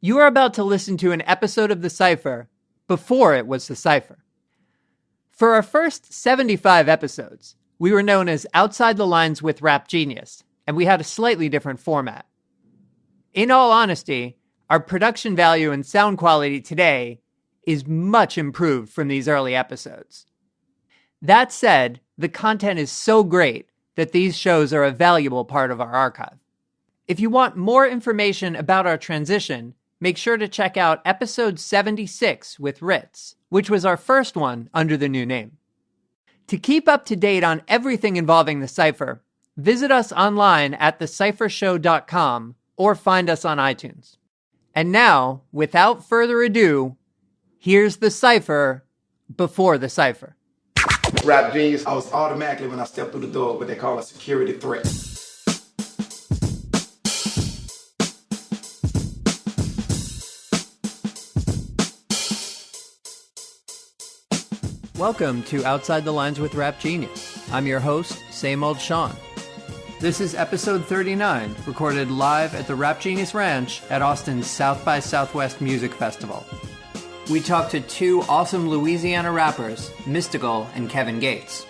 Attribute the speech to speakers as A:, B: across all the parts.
A: You are about to listen to an episode of The Cipher before it was The Cipher. For our first 75 episodes, we were known as Outside the Lines with Rap Genius, and we had a slightly different format. In all honesty, our production value and sound quality today is much improved from these early episodes. That said, the content is so great that these shows are a valuable part of our archive. If you want more information about our transition, make sure to check out episode 76 with Ritz, which was our first one under the new name. To keep up to date on everything involving The Cipher, visit us online at theciphershow.com or find us on iTunes. And now, without further ado, here's The Cipher before The Cipher.
B: Rap Genius, I was automatically, when I stepped through the door, what they call a security threat.
A: Welcome to Outside the Lines with Rap Genius. I'm your host, Same Old Sean. This is episode 39, recorded live at the Rap Genius Ranch at Austin's South by Southwest Music Festival. We talked to two awesome Louisiana rappers, Mystikal and Kevin Gates.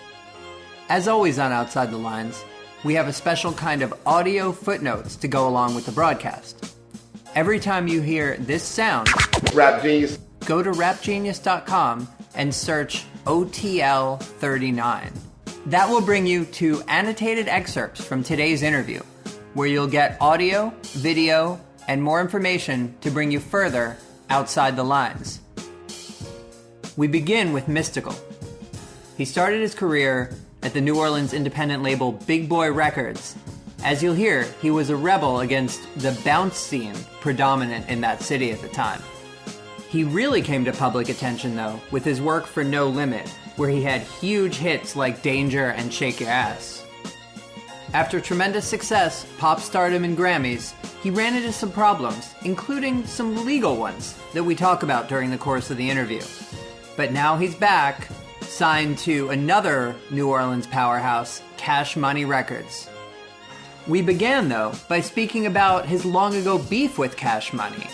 A: As always on Outside the Lines, we have a special kind of audio footnotes to go along with the broadcast. Every time you hear this sound,
B: Rap Genius,
A: go to rapgenius.com and search OTL 39. That will bring you to annotated excerpts from today's interview, where you'll get audio, video, and more information to bring you further outside the lines. We begin with Mystikal. He started his career at the New Orleans independent label Big Boy Records. As you'll hear, he was a rebel against the bounce scene predominant in that city at the time. He really came to public attention, though, with his work for No Limit, where he had huge hits like Danger and Shake Your Ass. After tremendous success, pop stardom, and Grammys, he ran into some problems, including some legal ones that we talk about during the course of the interview. But now he's back, signed to another New Orleans powerhouse, Cash Money Records. We began, though, by speaking about his long-ago beef with Cash Money.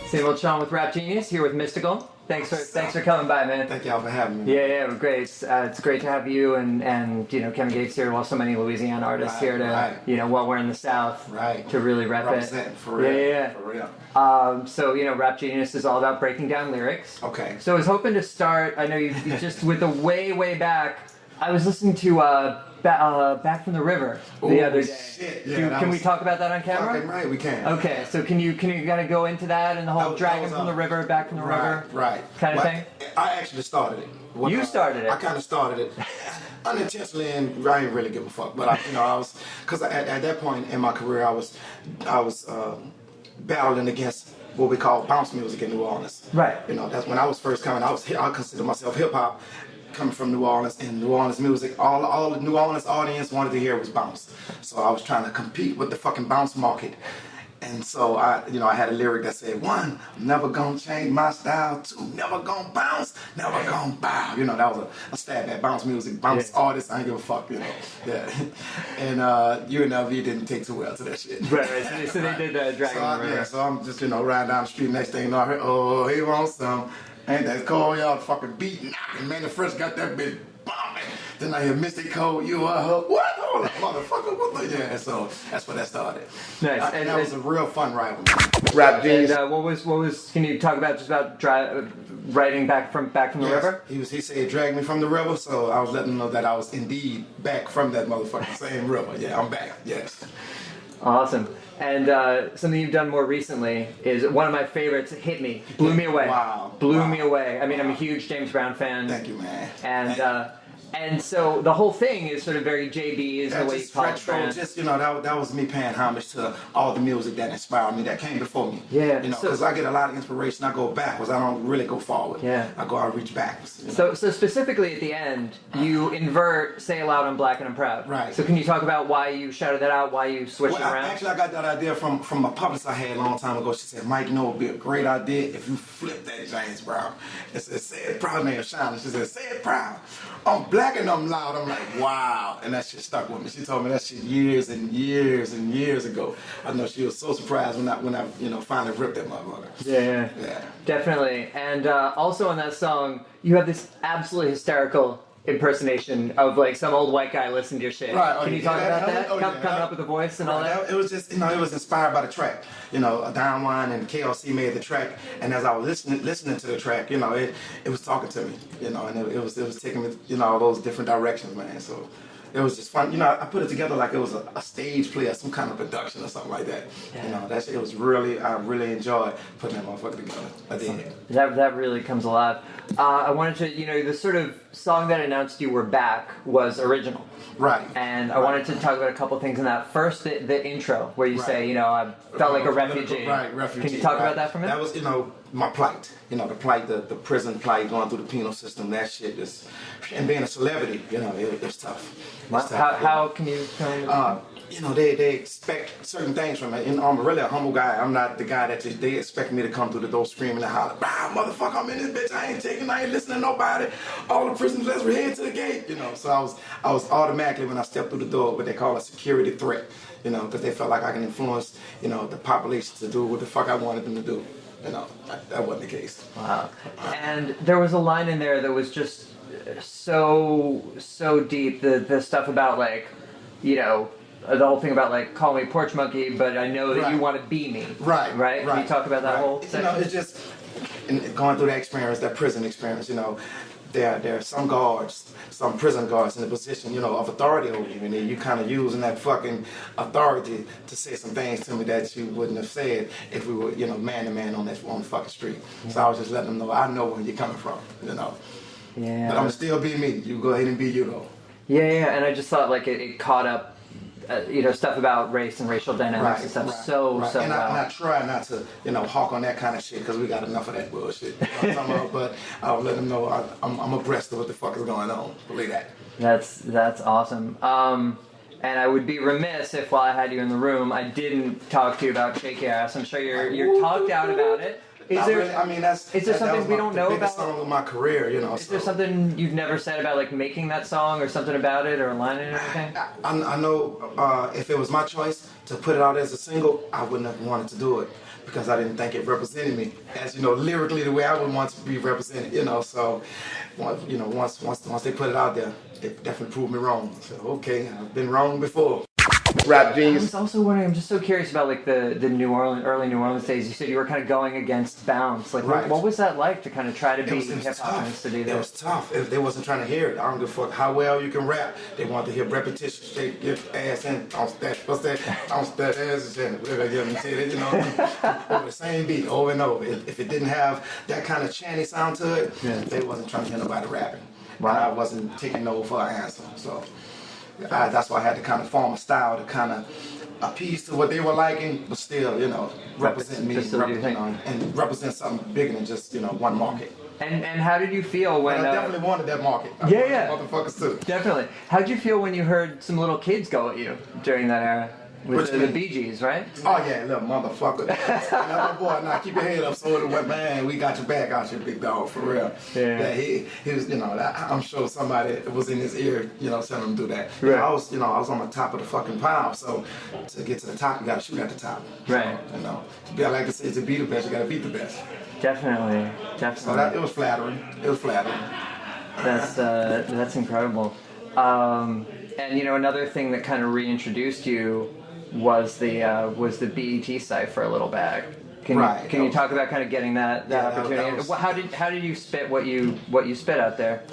A: Same Old Sean with Rap Genius, here with Mystikal. Thanks for coming by, man.
B: Thank y'all for having me.
A: Yeah, great. It's great to have you and Kevin Gates here, while so many Louisiana artists here to while we're in the South, to really represent
B: for real. For real.
A: So Rap Genius is all about breaking down lyrics.
B: Okay.
A: So I was hoping to start. I know you just with the way back. I was listening to Back from the River the other day.
B: Shit. Yeah,
A: can we talk about that on camera?
B: Fucking right, we can.
A: Okay, so can you kind of go into that and the whole dragging from the river, back from the river, kind of thing?
B: I actually started it.
A: You started it.
B: I kind of started it unintentionally, and I didn't really give a fuck. But I was, because at that point in my career, I was battling against what we call bounce music in New Orleans.
A: Right.
B: That's when I was first coming. I consider myself hip hop. Coming from New Orleans, and New Orleans music, all the New Orleans audience wanted to hear was bounce. So I was trying to compete with the fucking bounce market. And so I had a lyric that said, 1, I'm never gonna change my style. 2, never gonna bounce, never gonna bow. That was a stab at bounce music, bounce artists. I ain't give a fuck, Yeah. And UNLV didn't take too well to that shit.
A: Right. So they did Dragon on the River.
B: Yeah, so I'm just, riding down the street. Next thing you know, I heard, oh, he wants some. Ain't that cold, y'all fucking beat knocking, man. The first got that bitch bombing. Then I hear Mystikal, you are her. What? Oh, motherfucker, what the? Yeah, so that's where that started.
A: Nice.
B: And that was a real fun ride with me. Rap Genius.
A: And what was? Can you talk about writing back from the river?
B: He said he dragged me from the river, so I was letting him know that I was indeed back from that motherfucking same river. Yeah, I'm back. Yes.
A: Awesome. And something you've done more recently is one of my favorites, Hit Me. Blew me away.
B: Wow.
A: Blew me away. I mean, I'm a huge James Brown fan.
B: Thank you, man.
A: And so the whole thing is sort of very JB's, the way you call it.
B: That was me paying homage to all the music that inspired me, that came before me.
A: Yeah.
B: Because I get a lot of inspiration. I go backwards. I don't really go forward.
A: Yeah.
B: I reach backwards.
A: So specifically at the end, you invert Say It Loud, I'm Black and I'm Proud.
B: Right.
A: So can you talk about why you shouted that out, why you switched it around?
B: Actually, I got that idea from a publicist I had a long time ago. She said, Mike, you know, it would be a great idea if you flip that James Brown. It said, say it proud, name Shine. She said, say it proud. I'm black and I'm loud. I'm like, wow. And that shit stuck with me. She told me that shit years and years and years ago. I know she was so surprised when I you know, finally ripped that motherfucker.
A: Yeah. Definitely. And also on that song, you have this absolutely hysterical impersonation of like some old white guy listening to your shit.
B: Right.
A: Can you talk about that? Coming up with the voice and all that?
B: It was just, you know, it was inspired by the track. You know, Don Juan and KLC made the track, and as I was listening to the track, you know, it was talking to me, you know, and it was taking me, you know, all those different directions, man. So it was just fun. You know, I put it together like it was a stage play or some kind of production or something like that. Yeah. You know, it was really, I really enjoyed putting that motherfucker together. I did.
A: That really comes alive. I wanted to, you know, the sort of song that announced you were back was original.
B: Right.
A: And I wanted to talk about a couple things in that. First, the intro, where you say, you know, I felt like a refugee.
B: Right, refugee.
A: Can you talk about that for a minute?
B: That was, you know, my plight. You know, the plight, the prison plight, going through the penal system, that shit is, and being a celebrity, you know, it's tough. It's tough.
A: How can you tell me?
B: You know, they expect certain things from me. You know, I'm really a humble guy. I'm not the guy that they expect me to come through the door screaming and hollering, "Bah, motherfucker, I'm in this bitch. I ain't listening to nobody. All the prisoners, let's head to the gate." You know, so I was automatically, when I stepped through the door, what they call a security threat. You know, because they felt like I can influence, you know, the population to do what the fuck I wanted them to do. You know, that wasn't the case.
A: Wow. And there was a line in there that was just so deep. The stuff about, like, you know, the whole thing about, like, call me porch monkey, but I know that you want to be me.
B: Right.
A: Can you talk about that whole section?
B: You know, it's just going through that experience, that prison experience, you know, there are some guards, some prison guards in a position, you know, of authority over you, and you kind of using that fucking authority to say some things to me that you wouldn't have said if we were, you know, man to man on the fucking street. So I was just letting them know, I know where you're coming from, you know.
A: Yeah.
B: But I'm still be me. You go ahead and be you, though.
A: Yeah, and I just thought, like, it caught up, you know, stuff about race and racial dynamics and stuff so well.
B: And I try not to, you know, hawk on that kind of shit, because we got enough of that bullshit. You know what I'm talking about? But I'll let them know I'm abreast of what the fuck is going on. Believe that.
A: That's awesome. And I would be remiss if, while I had you in the room, I didn't talk to you about Shake Your Ass. I'm sure you're talked out about it. Is there something we don't know about?
B: Song of my career, you know.
A: Is there something you've never said about, like, making that song, or something about it, or a line in it or anything?
B: I know if it was my choice to put it out as a single, I wouldn't have wanted to do it, because I didn't think it represented me, as, you know, lyrically the way I would want to be represented, you know. So, you know, once they put it out there, it definitely proved me wrong. So, okay, I've been wrong before. Rap genius.
A: I was also wondering, I'm just so curious about, like, the early New Orleans days. You said you were kind of going against bounds. Like, what was that like to kind of try to be hip-hop in the city there?
B: It was tough. If they wasn't trying to hear it, I don't give a fuck how well you can rap. They want to hear repetition, shake your ass and bounce that, what's that, bounce that ass and whatever you say that, you know, over the same beat, over and over. If it didn't have that kind of chanty sound to it, they wasn't trying to hear nobody rapping. Wow. And I wasn't taking no for an answer, so. That's why I had to kind of form a style to kind of appease to what they were liking, but still, you know, represent me, and represent something bigger than just, you know, one market.
A: And how did you feel when...
B: I definitely wanted that market.
A: Yeah.
B: Motherfuckers too.
A: Definitely. How did you feel when you heard some little kids go at you during that era? With the Bee Gees, right?
B: Oh yeah, little motherfucker. That little boy, now keep your head up, so it went, man, we got your back out here, big dog, for real. Yeah, he was, you know, I'm sure somebody was in his ear, you know, telling him to do that. Right. I was on the top of the fucking pile, so to get to the top, you gotta shoot at the top.
A: Right.
B: You know, I like to say, to be the best, you gotta beat the best.
A: Definitely.
B: So it was flattering.
A: That's incredible. And you know, another thing that kind of reintroduced you was the BET Cipher a little back. Can you talk about kind of getting that opportunity? How did you spit what you spit out there?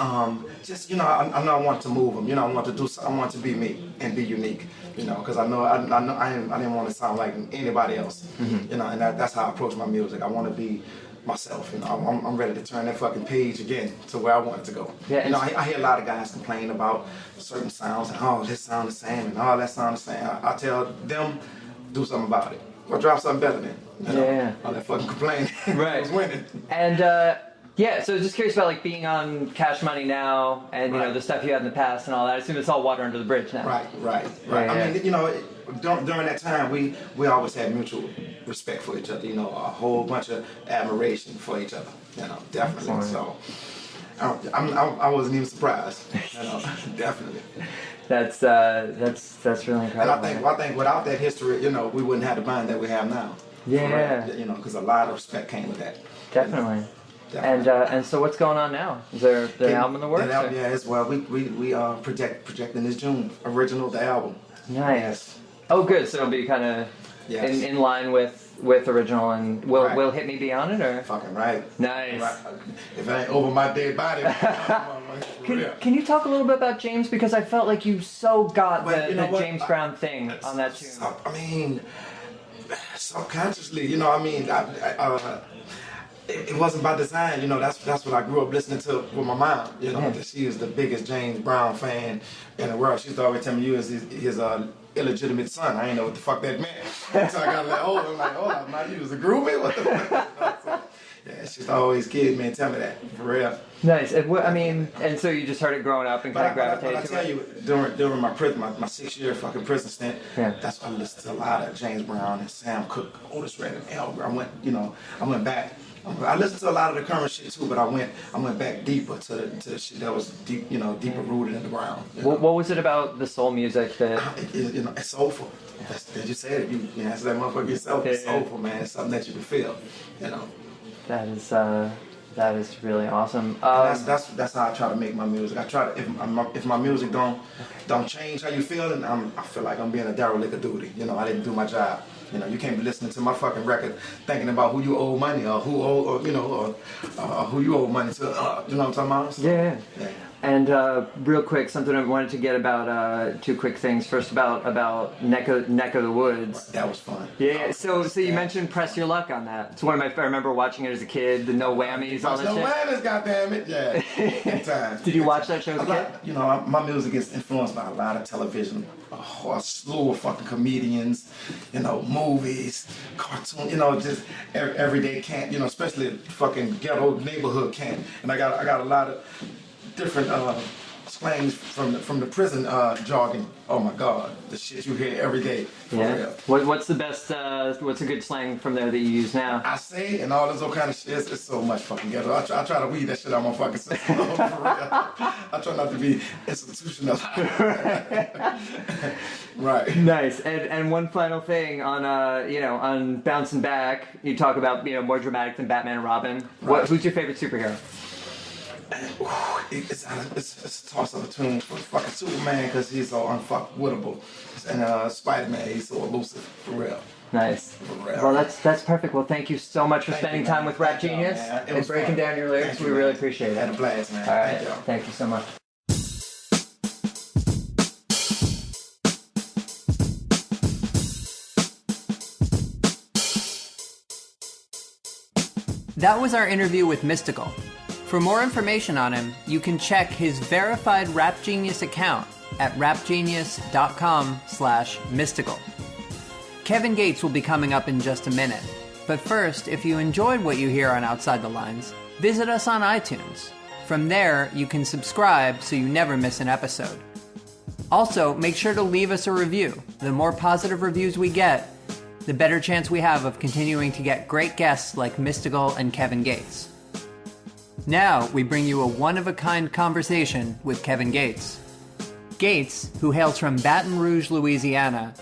B: Just, you know, I know I want to move them. You know, I want to be me and be unique. You know, because I didn't want to sound like anybody else. Mm-hmm. You know, and that's how I approach my music. I want to be myself. You know, I'm ready to turn that fucking page again to where I want it to go. Yeah, you know, I hear a lot of guys complain about certain sounds and, oh, this sound the same and all that sound the same. I tell them, do something about it. Or drop something better than. You know, all that fucking complaining.
A: Right.
B: was winning.
A: And Yeah, so just curious about like being on Cash Money now, and you know the stuff you had in the past and all that. I assume it's all water under the bridge now.
B: Right.
A: Yeah.
B: I mean, you know, during that time, we always had mutual respect for each other. You know, a whole bunch of admiration for each other. You know, definitely.
A: Excellent.
B: So, I wasn't even surprised. You know, definitely.
A: That's really incredible.
B: And I think without that history, you know, we wouldn't have the band that we have now.
A: Yeah.
B: You know, because a lot of respect came with that.
A: Definitely.
B: You know? Definitely.
A: And so what's going on now? Is there an album in the works?
B: Yeah, as well. We are projecting this June the album.
A: Nice.
B: Yes.
A: Oh, good. So it'll be kind of in line with original, and will Hit Me be on it, or?
B: Fucking right.
A: Nice.
B: Right. If it ain't over my dead body.
A: Can you talk a little bit about James, because I felt like you so got the James Brown thing on that tune.
B: I mean, subconsciously, you know. I mean, it wasn't by design, you know. That's what I grew up listening to with my mom. You know, that she was the biggest James Brown fan in the world. She used to always tell me, "You is his illegitimate son." I didn't know what the fuck that meant until I got a little older. I'm like, "Hold on, man, you was a groupie? What the fuck?" So, yeah, she used to always kid me and tell me that, for real.
A: Nice. I mean, and so you just heard it growing up and kind of gravitated to it.
B: But I tell you, during my 6-year fucking prison stint, that's why I listened to a lot of James Brown and Sam Cooke, Otis Redding, Al. I went back. I listened to a lot of the current shit too, but I went back deeper to the shit that was deep, you know, deeper rooted in the ground.
A: What was it about the soul music that?
B: You know, it's soulful. As you said it, you answer that motherfucker yourself. It's soulful, man. It's something that you can feel. You know.
A: That is really awesome.
B: That's how I try to make my music. I try to if my music don't change how you feel, then I feel like I'm being a derelict of duty. You know, I didn't do my job. You know, you can't be listening to my fucking record thinking about who you owe money or who you owe money to. You know what I'm talking about? So,
A: yeah. And real quick, something I wanted to get about two quick things. First, about Neck of the Woods.
B: That was fun.
A: Yeah. So you mentioned Press Your Luck on that. It's one of my. I remember watching it as a kid. The No Whammies, all that shit.
B: No Whammies, goddammit. Yeah. Times.
A: Did you watch that show as a kid?
B: You know, my music is influenced by a lot of television, a slew of fucking comedians, you know, movies, cartoons, you know, just everyday camp, you know, especially fucking ghetto neighborhood camp. And I got a lot of different slangs from the prison jargon. Oh my God, the shit you hear every day. For real.
A: What's the best? What's a good slang from there that you use now?
B: I say and all this old kind of shit. It's so much fucking ghetto. I try to weed that shit out my fucking system. For real. I try not to be institutional. Right. Nice.
A: And one final thing on on Bouncing Back, you talk about more dramatic than Batman and Robin.
B: Right.
A: Who's your favorite superhero?
B: It's a toss-up between fucking Superman, because he's so unfuckwittable, and Spider-Man, he's so elusive, for real.
A: Nice.
B: For real.
A: Well, that's perfect. Well, thank you so much for spending time with Rap Genius and breaking down your lyrics. We really appreciate it.
B: Had a blast, man.
A: All right. Thank you so much. That was our interview with Mystikal. For more information on him, you can check his verified Rap Genius account at rapgenius.com/mystical. Kevin Gates will be coming up in just a minute. But first, if you enjoyed what you hear on Outside the Lines, visit us on iTunes. From there, you can subscribe so you never miss an episode. Also, make sure to leave us a review. The more positive reviews we get, the better chance we have of continuing to get great guests like Mystikal and Kevin Gates. Now, we bring you a one-of-a-kind conversation with Kevin Gates. Gates, who hails from Baton Rouge, Louisiana,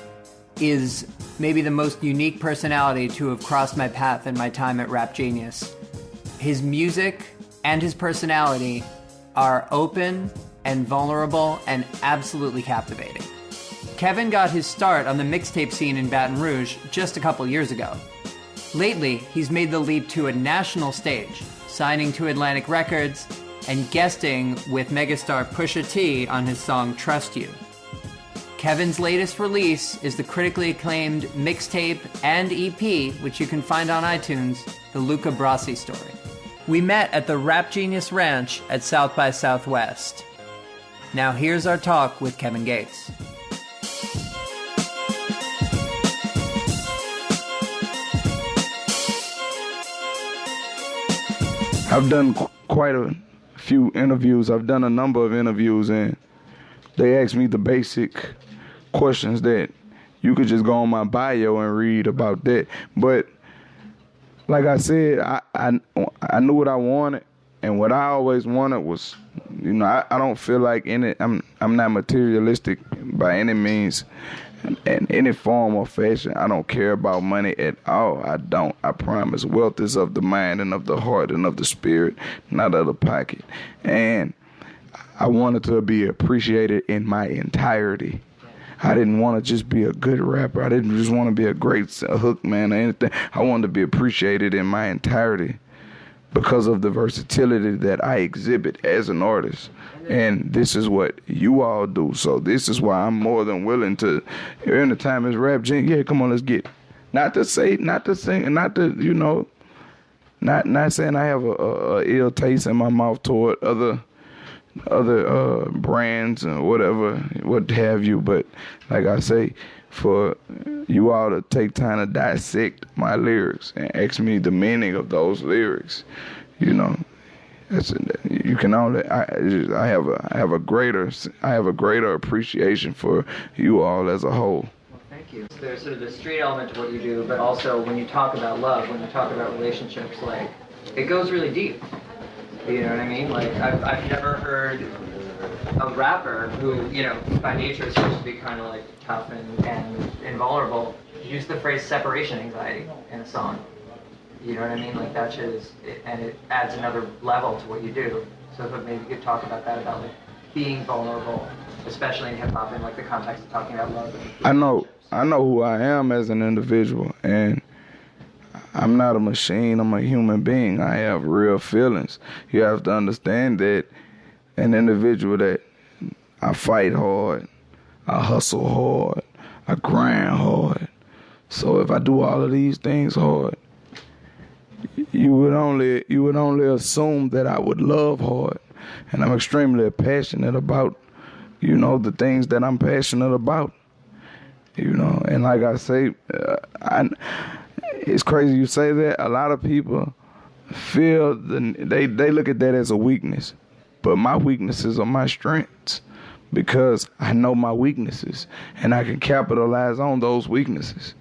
A: is maybe the most unique personality to have crossed my path in my time at Rap Genius. His music and his personality are open and vulnerable and absolutely captivating. Kevin got his start on the mixtape scene in Baton Rouge just a couple years ago. Lately, he's made the leap to a national stage, signing to Atlantic Records and guesting with megastar Pusha T on his song Trust You. Kevin's latest release is the critically acclaimed mixtape and EP, which you can find on iTunes, The Luca Brasi Story. We met at the Rap Genius Ranch at South by Southwest. Now here's our talk with Kevin Gates.
C: I've done quite a few interviews. I've done a number of interviews, and they asked me the basic questions that you could just go on my bio and read about that. But like I said, I knew what I wanted, and what I always wanted was, I don't feel like I'm not materialistic by any means, in any form or fashion. I don't care about money at all. I don't. I promise. Wealth is of the mind and of the heart and of the spirit, not of the pocket. And I wanted to be appreciated in my entirety. I didn't want to just be a good rapper. I didn't just want to be a great hook man or anything. I wanted to be appreciated in my entirety because of the versatility that I exhibit as an artist. And this is what you all do. So this is why I'm more than willing to, during the time is rap, yeah, come on, let's get it. Not to saying I have a ill taste in my mouth toward other brands and whatever, what have you. But like I say, for you all to take time to dissect my lyrics and ask me the meaning of those lyrics, you can only. I have a greater appreciation for you all as a whole.
A: Well, thank you. There's sort of the street element to what you do, but also when you talk about love, when you talk about relationships, like it goes really deep. You know what I mean? Like I've never heard a rapper who, by nature is supposed to be kind of like tough and vulnerable, use the phrase separation anxiety in a song. You know what I mean? Like that and it adds another level to what you do. So if maybe you could talk about that, about like being vulnerable, especially in hip hop, in like the context of talking about love.
C: I know who I am as an individual, and I'm not a machine. I'm a human being. I have real feelings. You have to understand that an individual that I fight hard, I hustle hard, I grind hard. So if I do all of these things hard, you would only assume that I would love hard. And I'm extremely passionate about, the things that I'm passionate about. And like I say, it's crazy you say that. A lot of people feel they look at that as a weakness. But my weaknesses are my strengths because I know my weaknesses and I can capitalize on those weaknesses.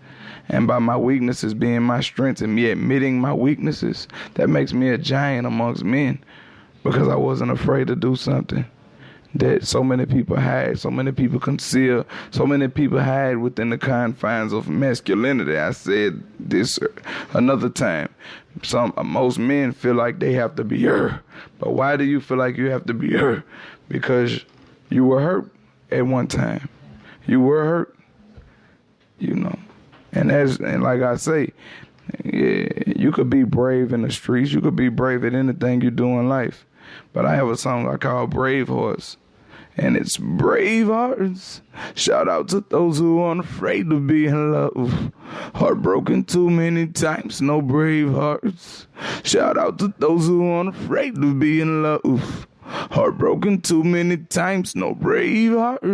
C: And by my weaknesses being my strengths and me admitting my weaknesses, that makes me a giant amongst men because I wasn't afraid to do something that so many people hide, so many people conceal, so many people hide within the confines of masculinity. I said this another time. Most men feel like they have to be her. But why do you feel like you have to be her? Because you were hurt at one time. You were hurt, And like I say, yeah, you could be brave in the streets. You could be brave at anything you do in life. But I have a song I call Brave Hearts. And it's brave hearts. Shout out to those who aren't afraid to be in love. Heartbroken too many times, no brave hearts. Shout out to those who aren't afraid to be in love. Heartbroken too many times, no brave hearts.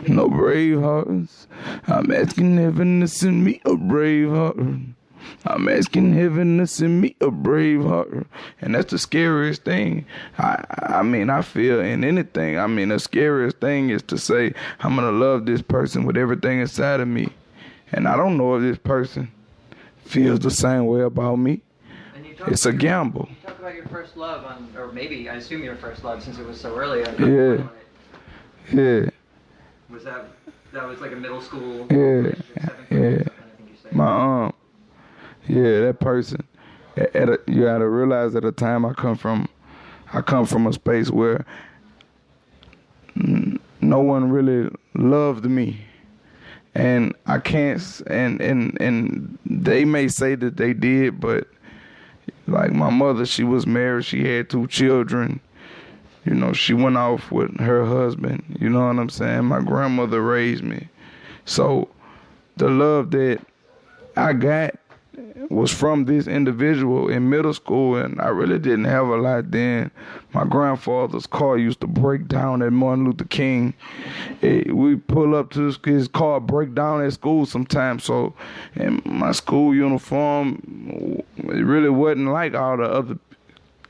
C: No brave hearts. I'm asking heaven to send me a brave heart. I'm asking heaven to send me a brave heart. And that's the scariest thing. I feel in anything. The scariest thing is to say, I'm going to love this person with everything inside of me. And I don't know if this person feels the same way about me. It's a gamble.
A: You talk about your first love, or maybe, I assume your first love since it was so early.
C: Yeah.
A: Was that was like a middle school?
C: Yeah. That person. You gotta realize at the time I come from a space where no one really loved me, and I can't. And they may say that they did, but like my mother, she was married. She had 2 children. She went off with her husband. You know what I'm saying? My grandmother raised me. So the love that I got was from this individual in middle school, and I really didn't have a lot then. My grandfather's car used to break down at Martin Luther King. We pull up to his car, break down at school sometimes. So, and my school uniform, it really wasn't like all the other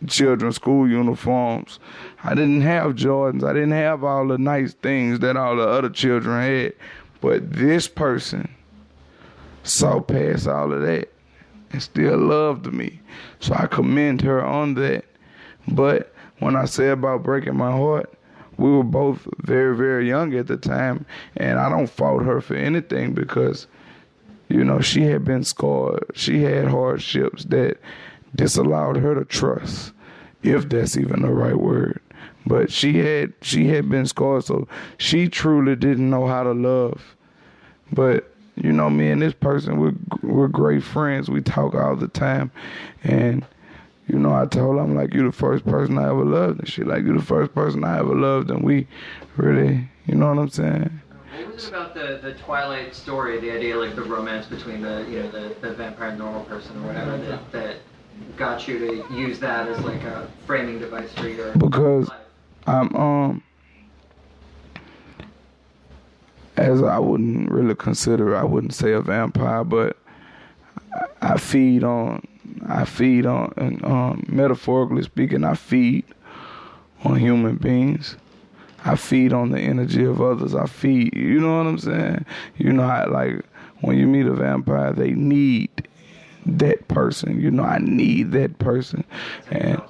C: children's school uniforms. I didn't have Jordans. I didn't have all the nice things that all the other children had. But this person saw past all of that and still loved me. So I commend her on that. But when I say about breaking my heart, we were both very, very young at the time, and I don't fault her for anything because, you know, she had been scarred. She had hardships that disallowed her to trust, if that's even the right word. But she had been scarred, so she truly didn't know how to love. But, you know, me and this person, we're great friends. We talk all the time. And, you know, I told her, I'm like, you the first person I ever loved. And she like, you the first person I ever loved. And we really, you know what I'm saying?
A: What was it about the Twilight story, the idea like the romance between the vampire and normal person or whatever that got you to use that as like a framing device for your
C: because
A: life?
C: I'm as I wouldn't say a vampire, but I feed on and metaphorically speaking, I feed on human beings. I feed on the energy of others. I feed, you know what I'm saying? You know how, like, when you meet a vampire, they need that person. You know, I need that person. And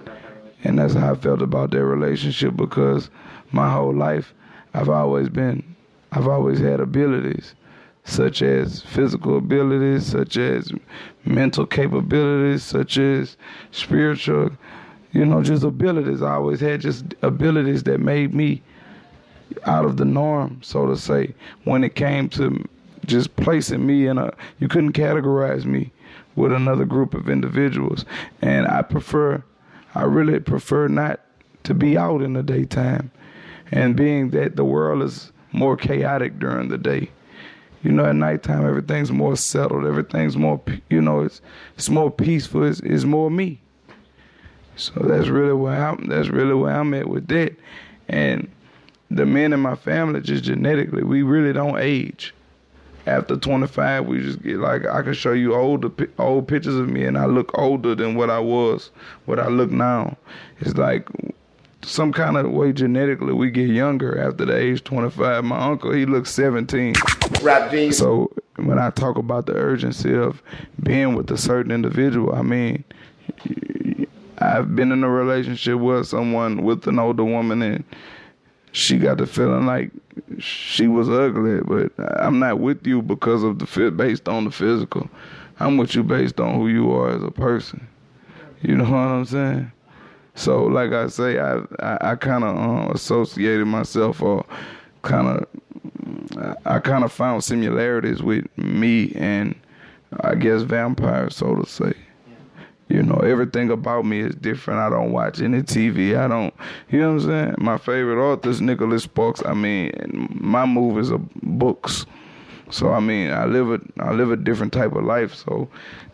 C: that's how I felt about their relationship, because my whole life, I've always had abilities, such as physical abilities, such as mental capabilities, such as spiritual, you know, just abilities. I always had just abilities that made me out of the norm, so to say, when it came to just placing me you couldn't categorize me with another group of individuals. And I really prefer not to be out in the daytime. And being that the world is more chaotic during the day, you know, at nighttime, everything's more settled. Everything's more, you know, it's more peaceful. It's more me. So that's really where I'm at with that. And the men in my family, just genetically, we really don't age. After 25, we just get, like, I can show you old pictures of me, and I look older than what I look now. It's like some kind of way genetically we get younger after the age 25. My uncle, he looks 17.
B: Rap jeans.
C: So when I talk about the urgency of being with a certain individual, I mean, I've been in a relationship with an older woman, and she got the feeling like she was ugly, but I'm not with you because of based on the physical. I'm with you based on who you are as a person. You know what I'm saying? So, like I say, I kind of associated myself, or I kind of found similarities with me and, I guess, vampires, so to say. You know, everything about me is different. I don't watch any TV. I don't, you know what I'm saying? My favorite author is Nicholas Sparks. I mean, my movies are books. So, I mean, I live a different type of life. So,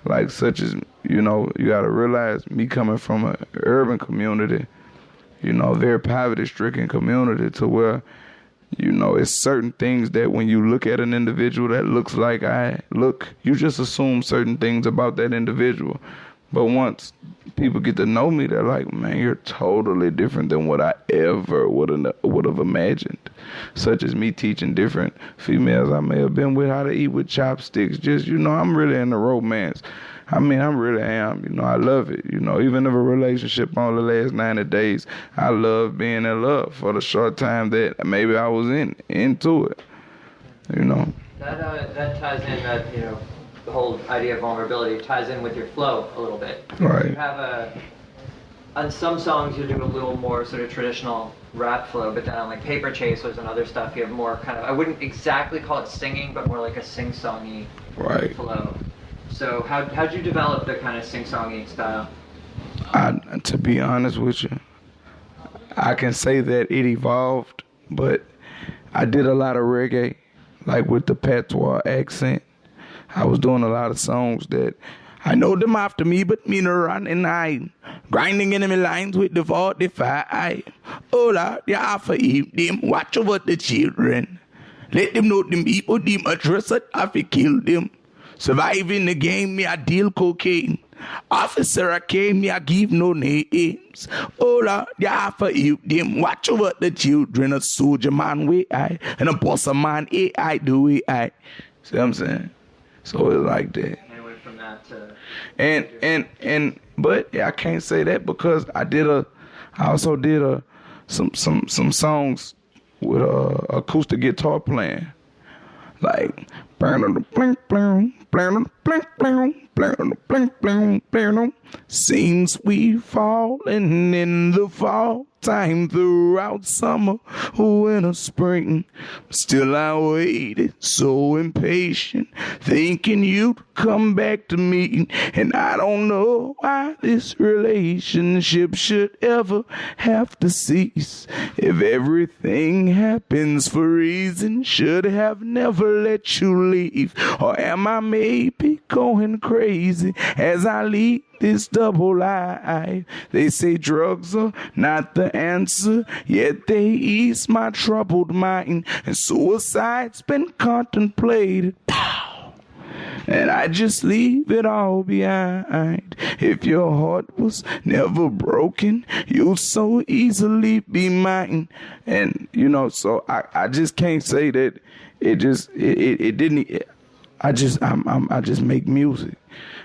C: like, such as, you know, you got to realize me coming from an urban community, you know, a very poverty-stricken community, to where, you know, it's certain things that when you look at an individual that looks like I look, you just assume certain things about that individual. But once people get to know me, they're like, man, you're totally different than what I ever would have imagined. Such as me teaching different females I may have been with how to eat with chopsticks. Just, you know, I'm really into romance. I mean, I really am. You know, I love it. You know, even if a relationship only lasts 90 days, I love being in love for the short time that maybe I was into it. You know.
A: That ties in, you know, the whole idea of vulnerability ties in with your flow a little bit.
C: Right.
A: You have on some songs you do a little more sort of traditional rap flow, but then on like Paper Chasers and other stuff you have more kind of, I wouldn't exactly call it singing, but more like a sing-songy flow. So how'd you develop the kind of sing-songy style?
C: To be honest with you, I can say that it evolved, but I did a lot of reggae, like with the patois accent. I was doing a lot of songs that I know them after me, but me no run and hide. Grinding enemy lines with the 45. Oh Lord, you have to eat them. Watch over the children. Let them know them people, them address it, I fi kill them. Surviving the game, me I deal cocaine. Officer, I came, me I give no names. Oh Lord, you have to eat them. Watch over the children. A soldier man way I, and a boss of man AI do way I. See what I'm saying? So it's like that.
A: And went from that to...
C: But yeah, I can't say that because I also did some songs with acoustic guitar playing, like seems we falling in the fall time throughout summer, winter, spring. Still I waited, so impatient, thinking you'd come back to me. And I don't know why this relationship should ever have to cease. If everything happens for reason, should have never let you leave. Or am I maybe going crazy as I lead this double life? They say drugs are not the answer, yet they ease my troubled mind, and suicide's been contemplated. Pow! And I just leave it all behind. If your heart was never broken, you'll so easily be mine. And so I just can't say that it didn't. I just make music.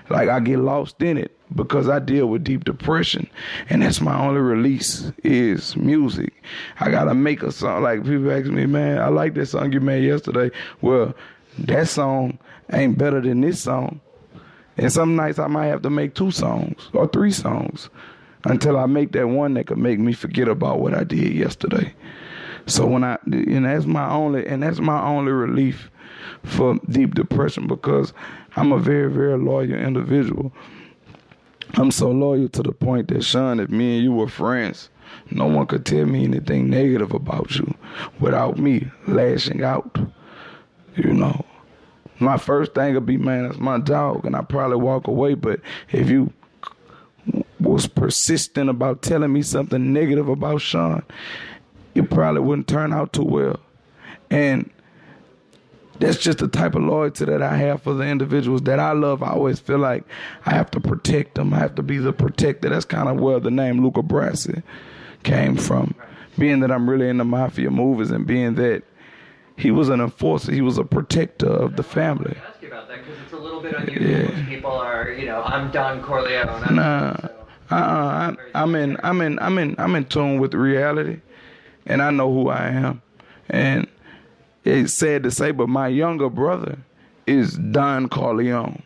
C: Like I get lost in it because I deal with deep depression, and that's my only release is music. I gotta make a song. Like people ask me, man, I like that song you made yesterday. Well, that song ain't better than this song. And some nights I might have to make 2 songs or 3 songs until I make that one that could make me forget about what I did yesterday. So that's my only relief for deep depression, because I'm a very, very loyal individual. I'm so loyal to the point that, Sean, if me and you were friends, no one could tell me anything negative about you without me lashing out. My first thing would be, man, that's my dog, and I'd probably walk away. But if you was persistent about telling me something negative about Sean, it probably wouldn't turn out too well. And that's just the type of loyalty that I have for the individuals that I love. I always feel like I have to protect them. I have to be the protector. That's kind of where the name Luca Brasi came from. Being that I'm really into mafia movies, and being that he was an enforcer, he was a protector of the family.
A: I ask you about that because it's a little bit unusual. Yeah. People are, I'm Don Corleone. I'm in tune with reality, and I know who I am, and it's sad to say, but my younger brother is Don Corleone.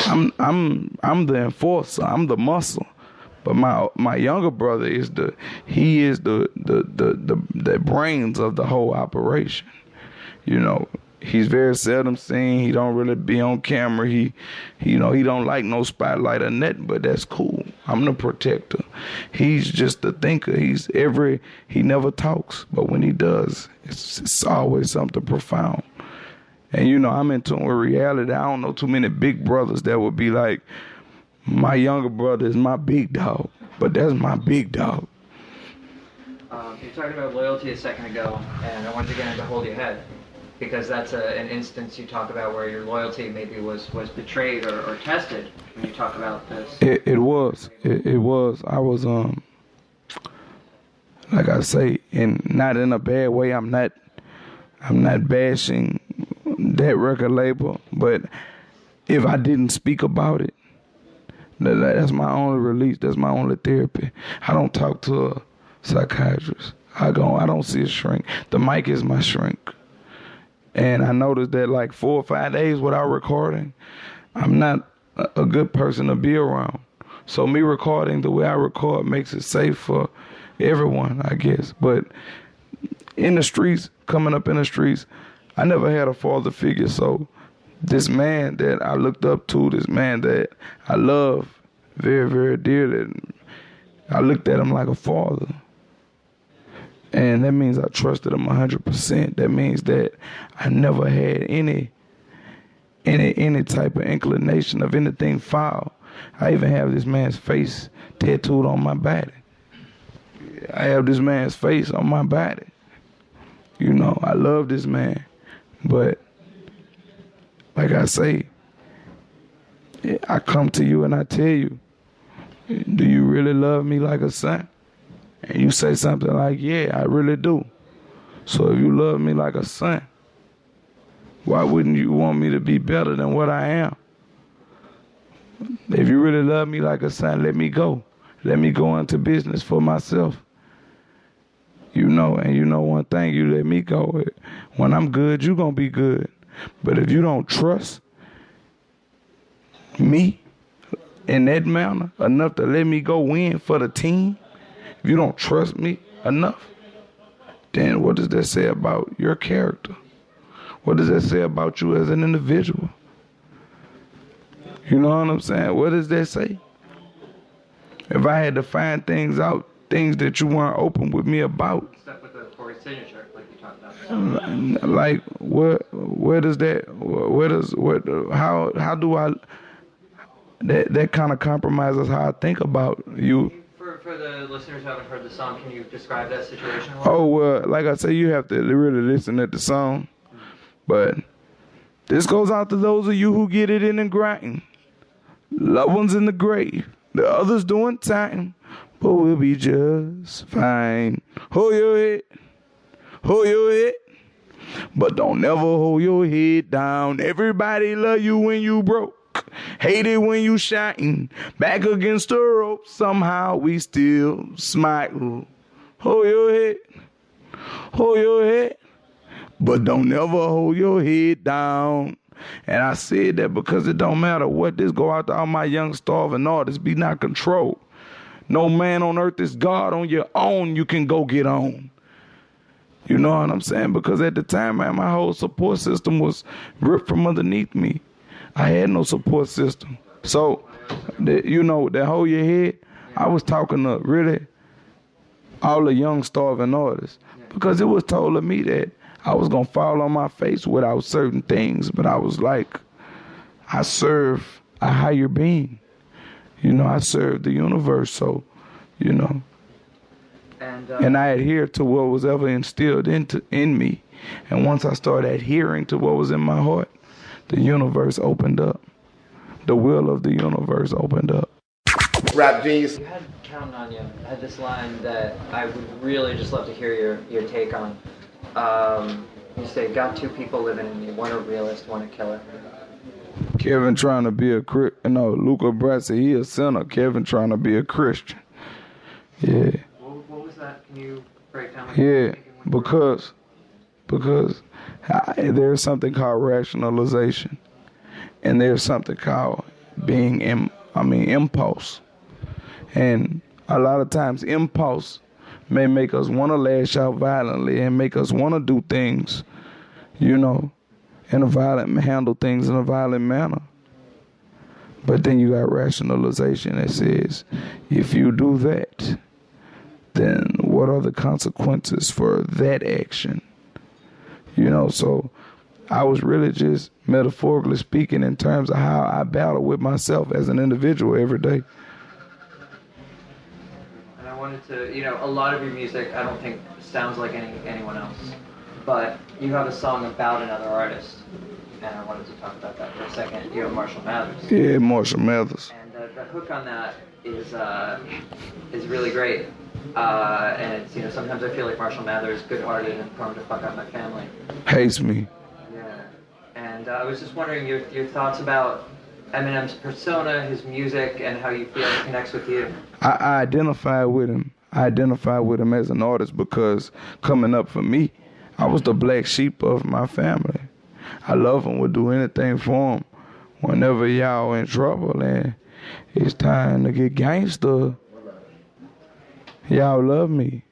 A: I'm the enforcer. I'm the muscle. But my younger brother is the brains of the whole operation. He's very seldom seen. He don't really be on camera. He don't like no spotlight or nothing, but that's cool. I'm the protector. He's just the thinker. He never talks, but when he does, it's always something profound. And I'm in tune with reality. I don't know too many big brothers that would be like, my younger brother is my big dog, but that's my big dog. You talked about loyalty a second ago, and I wanted to get into Hold Your Head, because that's an instance you talk about where your loyalty maybe was betrayed or tested when you talk about this.
C: It was. I was, like I say, not in a bad way. I'm not bashing that record label, but if I didn't speak about it, that's my only release. That's my only therapy. I don't talk to a psychiatrist. I don't see a shrink. The mic is my shrink. And I noticed that like 4 or 5 days without recording, I'm not a good person to be around. So me recording the way I record makes it safe for everyone, I guess. But in the streets, coming up in the streets, I never had a father figure. So this man that I looked up to, this man that I love very, very dearly, I looked at him like a father. And that means I trusted him 100%. That means that I never had any any type of inclination of anything foul. I even have this man's face tattooed on my body. I have this man's face on my body. You know, I love this man. But like I say, I come to you and I tell you, do you really love me like a son? And you say something like, yeah, I really do. So if you love me like a son, why wouldn't you want me to be better than what I am? If you really love me like a son, let me go. Let me go into business for myself. You know, and you know one thing, you let me go. When I'm good, you gonna be good. But if you don't trust me in that manner enough to let me go win for the team, if you don't trust me enough, then what does that say about your character? What does that say about you as an individual? You know what I'm saying? What does that say? If I had to find things out, things that you weren't open with me about.
A: Stuff with the Corey signature, like you talked about.
C: Like, where does that, how do I, that kind of compromises how I think about you.
A: For the listeners who haven't heard the song, can you describe that situation?
C: Oh, well, like I say, you have to really listen at the song. But this goes out to those of you who get it in and grind. Loved ones in the grave, the others doing time, but we'll be just fine. Hold your head, but don't never hold your head down. Everybody love you when you broke, hate it when you shine. Back against the rope, somehow we still smile. Hold your head, but don't never hold your head down. And I said that because it don't matter what, this go out to all my young starving artists, be not controlled. No man on earth is God. On your own, you can go get on. You know what I'm saying? Because at the time, man, my whole support system was ripped from underneath me. I had no support system. So, that hold your head, I was talking to really all the young starving artists. Because it was told to me that I was going to fall on my face without certain things. But I was like, I serve a higher being. You know, I serve the universe. So, you know. And I adhered to what was ever instilled in me. And once I started adhering to what was in my heart, the universe opened up. The will of the universe opened up.
B: Rap genius.
A: You had Counting on You. I had this line that I would really just love to hear your take on. You say, got two people living in me, one a realist, one a killer.
C: Kevin trying to be Luca Brasi, he a sinner. Kevin trying to be a Christian. Yeah.
A: What was that? Can you break down?
C: Yeah, because there's something called rationalization, and there's something called being impulse. And a lot of times impulse may make us want to lash out violently and make us want to do things, handle things in a violent manner. But then you got rationalization that says, if you do that, then what are the consequences for that action? So I was really just metaphorically speaking in terms of how I battle with myself as an individual every day.
A: And I wanted to, a lot of your music I don't think sounds like anyone else, but you have a song about another artist, and I wanted to talk about that for a second. You have Marshall Mathers.
C: Yeah, Marshall Mathers.
A: And the hook on that is really great. And it's, sometimes I feel like Marshall Mathers, good-hearted and prone to fuck up my family.
C: Hates me.
A: Yeah. And I was just wondering your thoughts about Eminem's persona, his music, and how you feel it connects with you.
C: I identify with him. I identify with him as an artist because coming up for me, I was the black sheep of my family. I love him, would do anything for him. Whenever y'all in trouble and it's time to get gangster, y'all love me.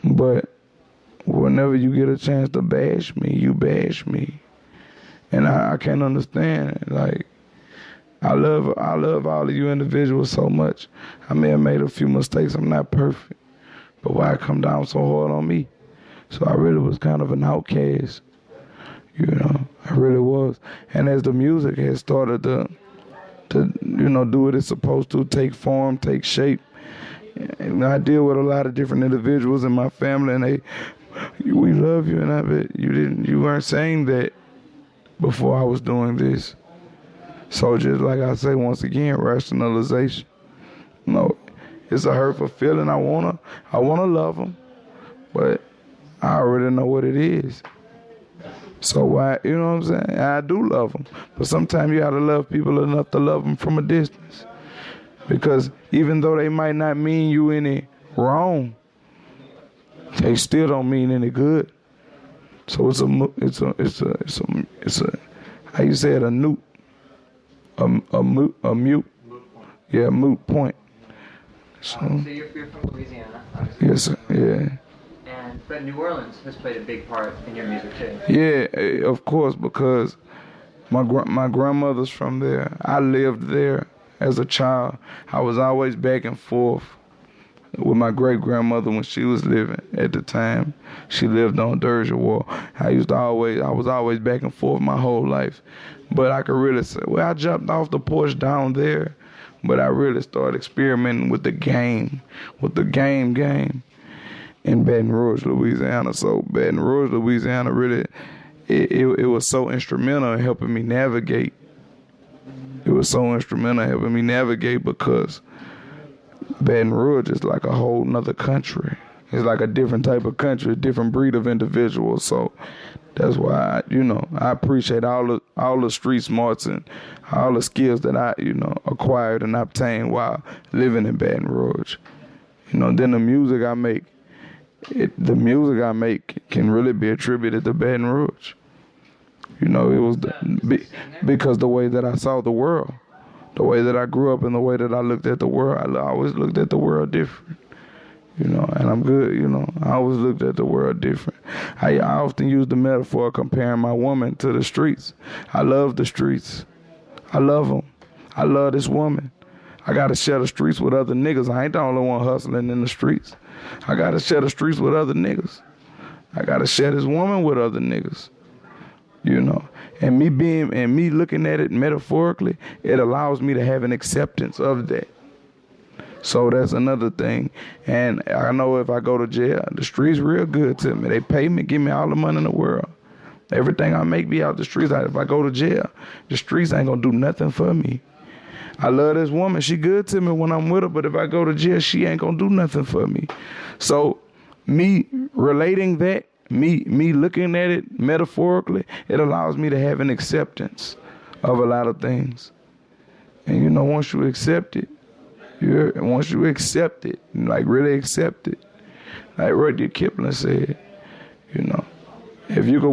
C: But whenever you get a chance to bash me, you bash me. And I can't understand. Like, I love all of you individuals so much. I may have made a few mistakes. I'm not perfect. But why come down so hard on me? So I really was kind of an outcast. You know, I really was. And as the music has started to do what it's supposed to, take form, take shape, and I deal with a lot of different individuals in my family, and we love you, and I bet you weren't saying that before I was doing this. So just like I say, once again, rationalization. No, it's a hurtful feeling. I wanna love them, but I already know what it is. So why, you know what I'm saying? I do love them, but sometimes you gotta love people enough to love them from a distance, because even though they might not mean you any wrong, they still don't mean any good. So it's a how you say it, a moot point.
A: So you're from Louisiana, obviously.
C: Yes, sir. Yeah.
A: But New Orleans has played a big part in your music too.
C: Yeah, of course, because my grandmother's from there. I lived there as a child. I was always back and forth with my great grandmother when she was living at the time. She lived on Derja Wall. I was always back and forth my whole life. But I could really say, I jumped off the porch down there, but I really started experimenting with the game in Baton Rouge, Louisiana. So Baton Rouge, Louisiana, really, it was so instrumental in helping me navigate. It was so instrumental in helping me navigate because Baton Rouge is like a whole nother country. It's like a different type of country, a different breed of individuals. So that's why I appreciate all the street smarts and all the skills that I acquired and obtained while living in Baton Rouge. Then the music I make can really be attributed to Baton Rouge. It was because the way that I saw the world, the way that I grew up, and the way that I looked at the world. I always looked at the world different. And I'm good, I always looked at the world different. I often use the metaphor of comparing my woman to the streets. I love the streets. I love them. I love this woman. I got to share the streets with other niggas. I ain't the only one hustling in the streets. I got to share the streets with other niggas. I got to share this woman with other niggas. And me looking at it metaphorically, it allows me to have an acceptance of that. So that's another thing. And I know if I go to jail, the streets real good to me. They pay me, give me all the money in the world. Everything I make be out the streets. If I go to jail, the streets ain't gonna do nothing for me. I love this woman. She good to me when I'm with her, but if I go to jail, she ain't gonna do nothing for me. So me relating that, me looking at it metaphorically, it allows me to have an acceptance of a lot of things. And once you accept it, like really accept it, like Rudyard Kipling said, if you could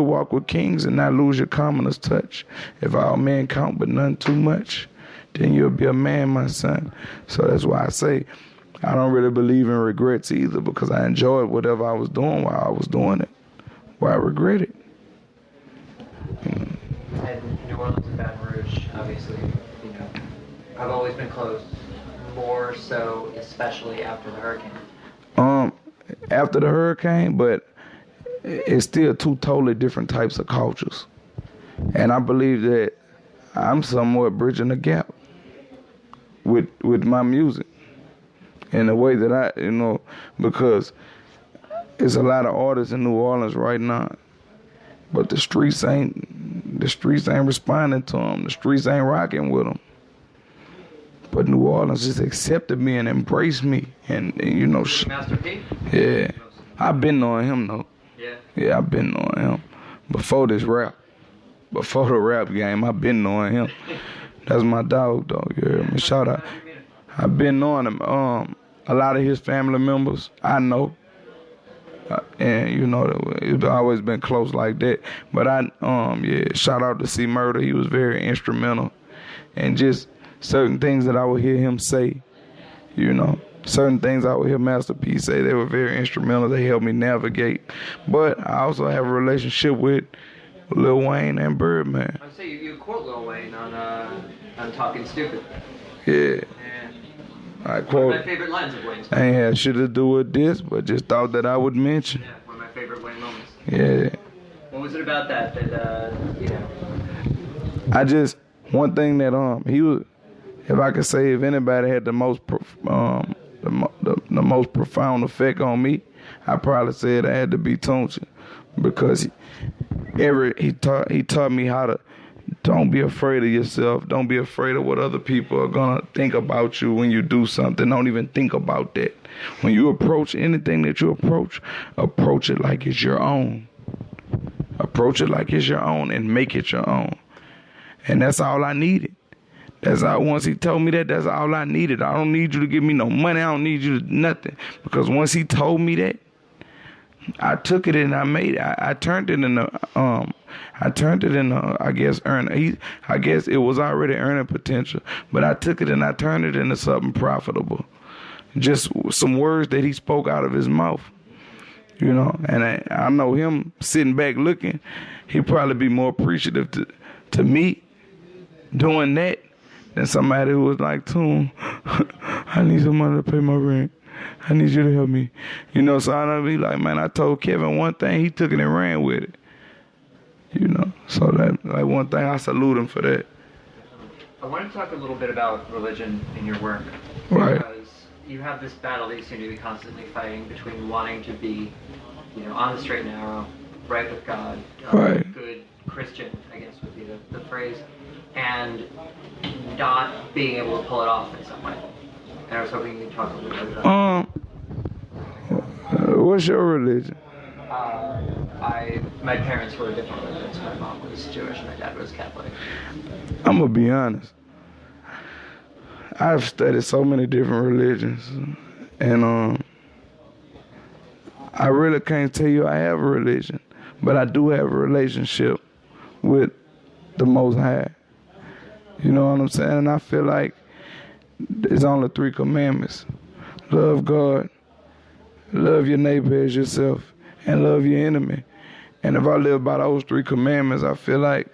C: walk with kings and not lose your commoner's touch, if all men count but none too much, then you'll be a man, my son. So that's why I say I don't really believe in regrets either, because I enjoyed whatever I was doing while I was doing it. Why regret it?
A: And New Orleans and Baton Rouge, obviously, I've always been close, more so especially after the hurricane.
C: After the hurricane, but it's still two totally different types of cultures. And I believe that I'm somewhat bridging the gap with my music in a way that I, because there's a lot of artists in New Orleans right now, but the streets ain't responding to them. The streets ain't rocking with them. But New Orleans just accepted me and embraced me, and
A: Master P?
C: Yeah, I've been knowing him though.
A: Yeah,
C: I've been knowing him before this rap, before the rap game. I've been knowing him. That's my dog, though. You heard me? Shout out. I've been knowing him. A lot of his family members I know, and it's always been close like that. But shout out to C Murder. He was very instrumental, and just certain things that I would hear him say, certain things I would hear Master P say, they were very instrumental. They helped me navigate. But I also have a relationship with Lil Wayne and Birdman.
A: I'd say you quote Lil Wayne on Talking Stupid.
C: Yeah. I quote,
A: one of my favorite lines of Wayne's.
C: I ain't had shit to do with this, but just thought that I would mention.
A: Yeah, one of my favorite Wayne moments.
C: Yeah.
A: Well, was it about that you know?
C: One thing that he was, if I could say, if anybody had the most the most profound effect on me, I probably said I had to be Tunchi, because he taught me how to, don't be afraid of yourself. Don't be afraid of what other people are gonna think about you when you do something. Don't even think about that. When you approach anything that you approach it like it's your own. Approach it like it's your own and make it your own. And that's all I needed. Once he told me that, that's all I needed. I don't need you to give me no money. I don't need you to nothing. Because once he told me that, I took it and I made it. I turned it into I guess I guess it was already earning potential, but I took it and I turned it into something profitable. Just some words that he spoke out of his mouth, you know. And I know him sitting back looking, he'd probably be more appreciative to me doing that than somebody who was like, Toon, I need some money to pay my rent. I need you to help me. You know, so I'd be like, man, I told Kevin one thing, he took it and ran with it. You know, so that, like, one thing, I salute him for that.
A: I want to talk a little bit about religion in your work.
C: Right.
A: Because you have this battle that you seem to be constantly fighting between wanting to be, you know, on the straight and narrow, right with God,
C: right,
A: good Christian, I guess would be the phrase, and not being able to pull it off in some way. And I was hoping you could talk a little bit about that.
C: What's your religion?
A: My parents were different religions. My mom was Jewish and my dad was Catholic.
C: I'm gonna be honest. I've studied so many different religions, and I really can't tell you I have a religion, but I do have a relationship with the Most High. You know what I'm saying? And I feel like there's only 3 commandments: love God, love your neighbor as yourself, and love your enemy. And if I live by those 3 commandments, I feel like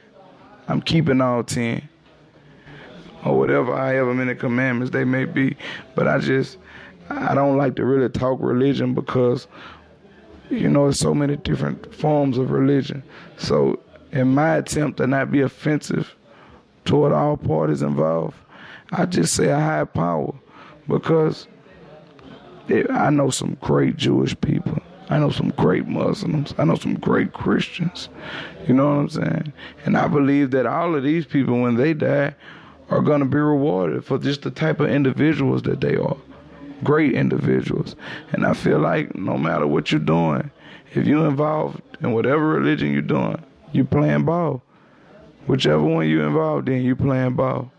C: I'm keeping all 10. Or whatever, however many commandments they may be. But I don't like to really talk religion because, you know, there's so many different forms of religion. So in my attempt to not be offensive toward all parties involved, I just say a higher power, because I know some great Jewish people. I know some great Muslims. I know some great Christians. You know what I'm saying? And I believe that all of these people, when they die, are going to be rewarded for just the type of individuals that they are. Great individuals. And I feel like no matter what you're doing, if you're involved in whatever religion you're doing, you're playing ball. Whichever one you're involved in, you're playing ball.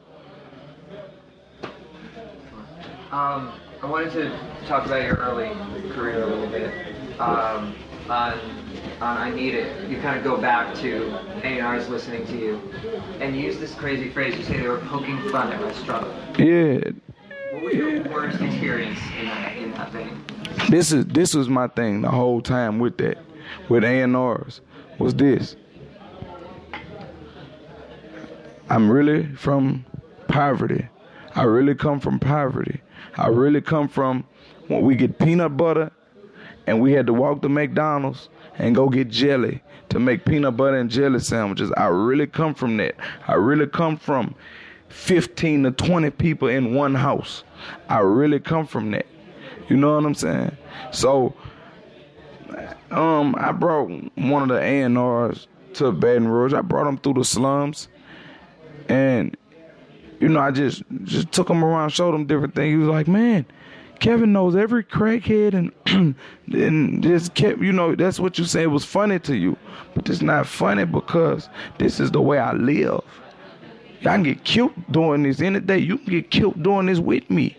A: I wanted to talk about your early career a little bit. On I Need It, you kind of go back to A&R's listening to you and use this crazy phrase. You say they were poking fun at my struggle.
C: Yeah.
A: What was your worst experience in that vein?
C: This was my thing the whole time with that, with A&R's, was this. I'm really from poverty. I really come from poverty. I really come from when we get peanut butter and we had to walk to McDonald's and go get jelly to make peanut butter and jelly sandwiches. I really come from that. I really come from 15 to 20 people in one house. I really come from that. You know what I'm saying? So, I brought one of the A&Rs to Baton Rouge. I brought him through the slums. And, you know, I just took him around, showed him different things. He was like, man, Kevin knows every crackhead, and just kept, you know, that's what you say was funny to you. But it's not funny because this is the way I live. I can get killed doing this any day. You can get killed doing this with me.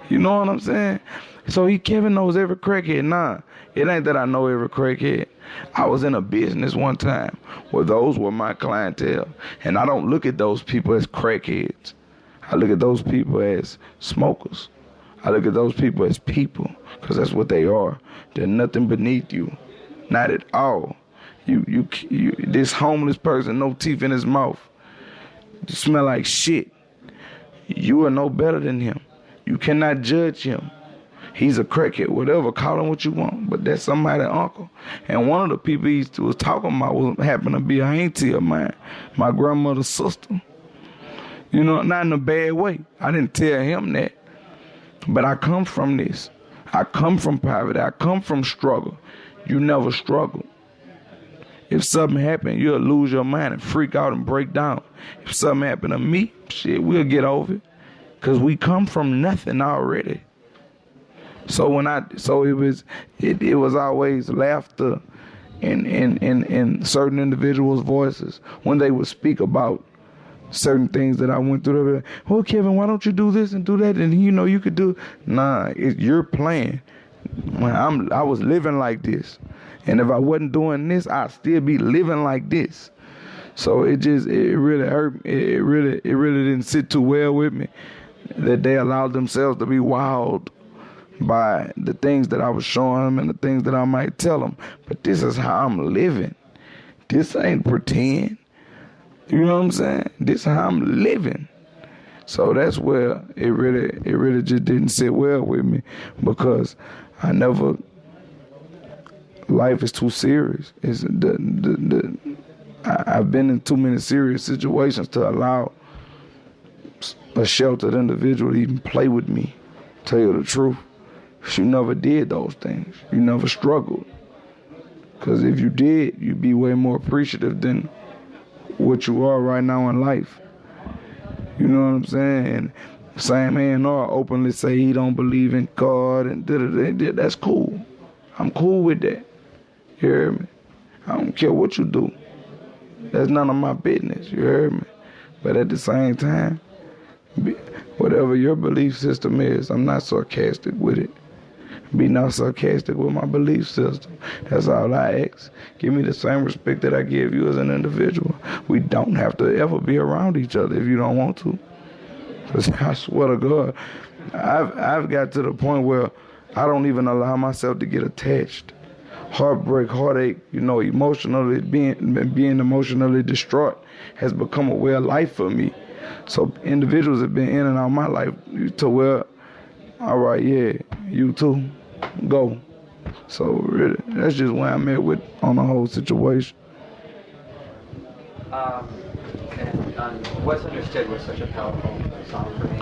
C: You know what I'm saying? So Kevin knows every crackhead. Nah, it ain't that I know every crackhead. I was in a business one time where those were my clientele. And I don't look at those people as crackheads. I look at those people as smokers. I look at those people as people, because that's what they are. They're nothing beneath you. Not at all. You this homeless person, no teeth in his mouth, you smell like shit. You are no better than him. You cannot judge him. He's a crackhead, whatever, call him what you want, but that's somebody's uncle. And one of the people he was talking about happened to be an auntie of mine, my grandmother's sister. You know, not in a bad way. I didn't tell him that. But I come from this. I come from poverty. I come from struggle. You never struggle. If something happened, you'll lose your mind and freak out and break down. If something happened to me, shit, we'll get over it. Because we come from nothing already. So it was always laughter in certain individuals' voices when they would speak about certain things that I went through. They were like, oh, Kevin, why don't you do this and do that? And you know you could do. Nah, you're playing. When I was living like this, and if I wasn't doing this, I'd still be living like this. So it really hurt. It really didn't sit too well with me that they allowed themselves to be wowed by the things that I was showing them and the things that I might tell them. But this is how I'm living. This ain't pretend. You know what I'm saying? This is how I'm living. So that's where it really just didn't sit well with me, because life is too serious. I've been in too many serious situations to allow a sheltered individual to even play with me. Tell you the truth. You never did those things. You never struggled. Because if you did, you'd be way more appreciative than what you are right now in life. You know what I'm saying? And same A&R openly say he don't believe in God and da-da-da. That's cool. I'm cool with that. You heard me? I don't care what you do. That's none of my business. You heard me? But at the same time, whatever your belief system is, I'm not sarcastic with it. Be not sarcastic with my belief system. That's all I ask. Give me the same respect that I give you as an individual. We don't have to ever be around each other if you don't want to. Because I swear to God, I've got to the point where I don't even allow myself to get attached. Heartbreak, heartache, emotionally being emotionally distraught has become a way of life for me. So individuals have been in and out of my life to where, all right, yeah, you too, go. So really, that's just where I'm at with on the whole situation.
A: And What's Understood was such a powerful song for me.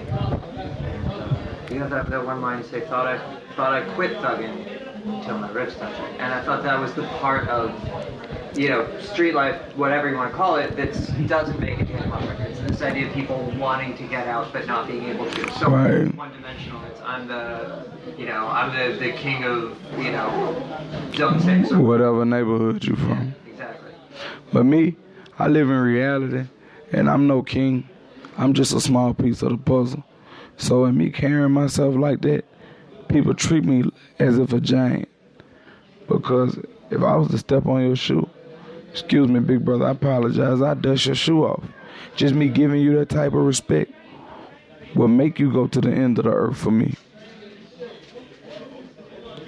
A: And you have that one line you say, thought I quit thugging until my ribs touched it. And I thought that was the part of, street life, whatever you want to call it, that doesn't make it to hip-hop records. This idea of people wanting to get out but not being able to. So
C: right.
A: One-dimensional. It's I'm the king of, zone 6. Or
C: whatever neighborhood you from.
A: Yeah, exactly.
C: But me, I live in reality, and I'm no king. I'm just a small piece of the puzzle. So in me carrying myself like that, people treat me as if a giant. Because if I was to step on your shoe, excuse me, big brother, I apologize, I'd dust your shoe off. Just me giving you that type of respect will make you go to the end of the earth for me.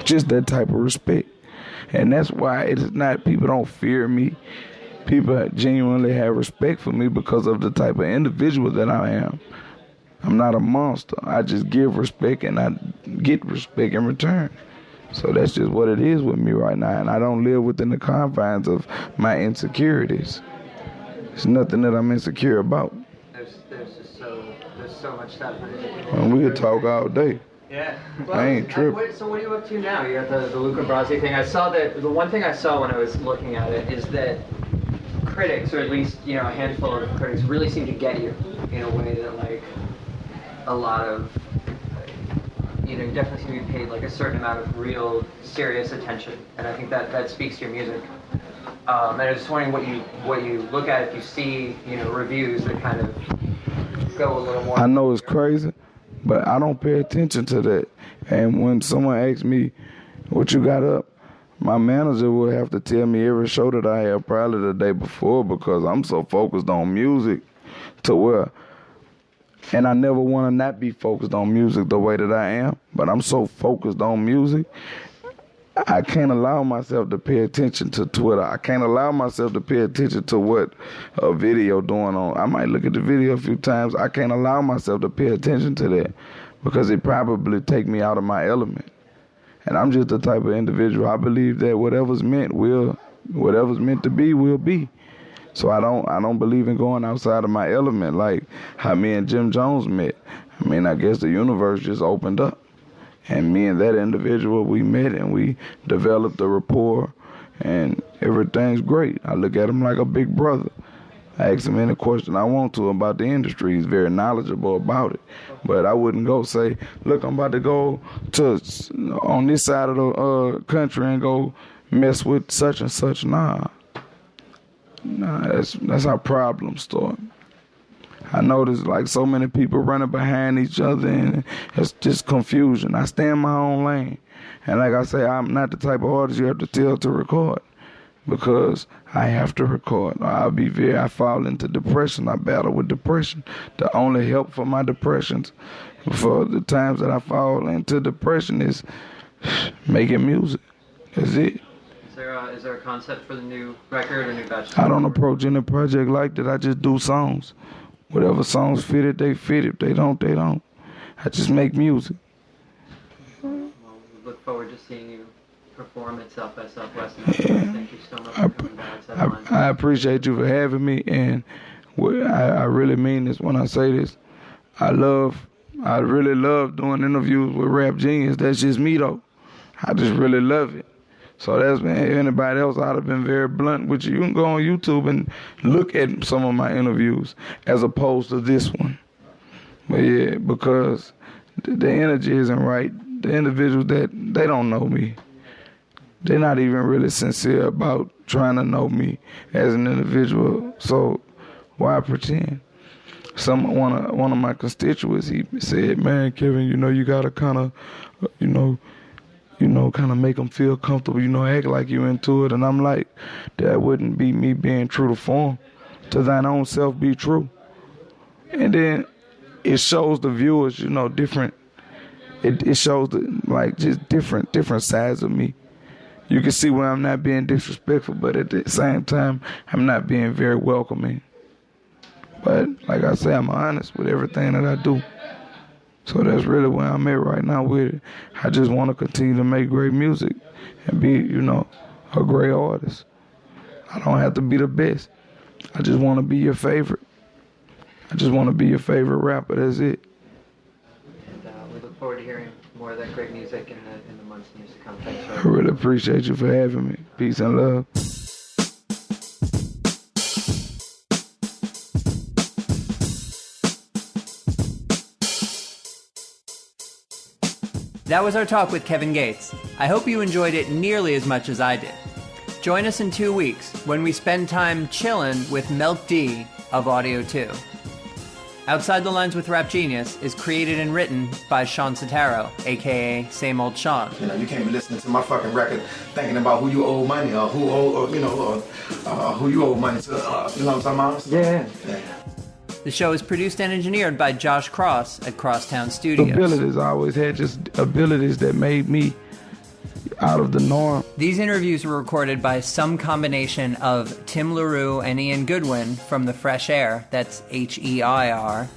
C: Just that type of respect. And that's why it's not, people don't fear me. People genuinely have respect for me because of the type of individual that I am. I'm not a monster. I just give respect and I get respect in return. So that's just what it is with me right now. And I don't live within the confines of my insecurities. It's nothing that I'm insecure about.
A: There's so much stuff.
C: And we could talk all day.
A: Yeah. Well,
C: I ain't tripping.
A: So what are you up to now? You got the Luca Brasi thing. I saw that, the one thing I saw when I was looking at it is that critics, or at least, a handful of critics, really seem to get you in a way that, like, a lot of, you definitely seem to be paid, like, a certain amount of real, serious attention. And I think that speaks to your music. And I was just wondering what you look at if you see, reviews that kind of go a little more.
C: I know it's crazy, but I don't pay attention to that. And when someone asks me, what you got up? My manager will have to tell me every show that I have probably the day before, because I'm so focused on music to where, and I never want to not be focused on music the way that I am, but I'm so focused on music, I can't allow myself to pay attention to Twitter. I can't allow myself to pay attention to what a video doing on. I might look at the video a few times. I can't allow myself to pay attention to that because it probably take me out of my element. And I'm just the type of individual, I believe that whatever's meant to be will be. So I don't believe in going outside of my element like how me and Jim Jones met. I mean, I guess the universe just opened up. And me and that individual, we met and we developed a rapport and everything's great. I look at him like a big brother. I ask him any question I want to about the industry. He's very knowledgeable about it. But I wouldn't go say, look, I'm about to go to on this side of the country and go mess with such and such. Nah, that's how problems start. I notice like so many people running behind each other and it's just confusion. I stay in my own lane. And like I say, I'm not the type of artist you have to tell to record because I have to record. I fall into depression. I battle with depression. The only help for my depressions, for the times that I fall into depression is making music. That's it.
A: Is there a concept for the new record or new batch?
C: I don't approach any project like that. I just do songs. Whatever songs fit it, they fit it. If they don't, they don't. I just make music.
A: Well, we look forward to seeing you perform at South by Southwest. Thank you so much for coming by.
C: I appreciate you for having me, and I really mean this when I say this. I really love doing interviews with Rap Genius. That's just me, though. I just really love it. So that's been anybody else. I'd have been very blunt with you. You can go on YouTube and look at some of my interviews as opposed to this one. But yeah, because the energy isn't right. The individuals they don't know me. They're not even really sincere about trying to know me as an individual. So why pretend? One of my constituents, he said, "Man, Kevin, you gotta kind of, kind of make them feel comfortable, act like you into it." And I'm like, that wouldn't be me being true to form. To thine own self be true. And then it shows the viewers, different. It shows just different sides of me. You can see where I'm not being disrespectful, but at the same time, I'm not being very welcoming. But like I say, I'm honest with everything that I do. So that's really where I'm at right now with it. I just want to continue to make great music and be, a great artist. I don't have to be the best. I just want to be your favorite. I just want to be your favorite rapper. That's it.
A: And we look forward to hearing more of that great music in the months and years to come. Thanks for
C: I really appreciate you for having me. Peace and love.
A: That was our talk with Kevin Gates. I hope you enjoyed it nearly as much as I did. Join us in 2 weeks when we spend time chillin' with Milk D of Audio 2. Outside the Lines with Rap Genius is created and written by Sean Sotaro, aka Same Old Sean.
B: You can't be listening to my fucking record thinking about who you owe money or who you owe money to. You know what I'm talking about? Yeah.
A: The show is produced and engineered by Josh Cross at Crosstown Studios.
C: Abilities, I always had just abilities that made me out of the norm.
A: These interviews were recorded by some combination of Tim LaRue and Ian Goodwin from The Fresh Air, that's HEIR,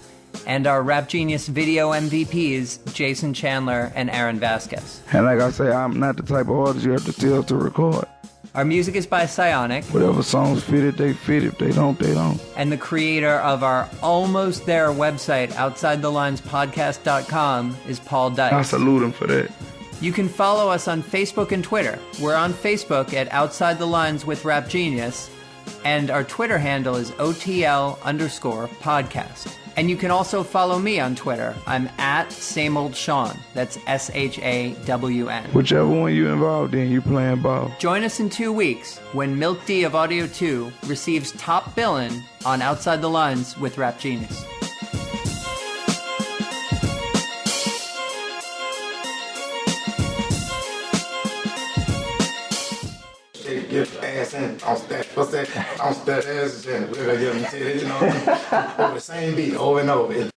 A: and our Rap Genius video MVPs, Jason Chandler and Aaron Vasquez.
C: And like I say, I'm not the type of artist you have to tell to record.
A: Our music is by Psionic.
C: Whatever songs fit it, they fit. If they don't, they don't.
A: And the creator of our Almost There website, OutsideTheLinesPodcast.com, is Paul Dice.
C: I salute him for that.
A: You can follow us on Facebook and Twitter. We're on Facebook at Outside the Lines with Rap Genius, and our Twitter handle is OTL_podcast. And you can also follow me on Twitter. I'm at Same Old Sean. That's SHAWN.
C: Whichever one you involved in, you playing ball.
A: Join us in 2 weeks when Milk D of Audio 2 receives top billin' on Outside the Lines with Rap Genius.
B: Get ass in, what's that ass in, whatever you know, over the same beat, over and over.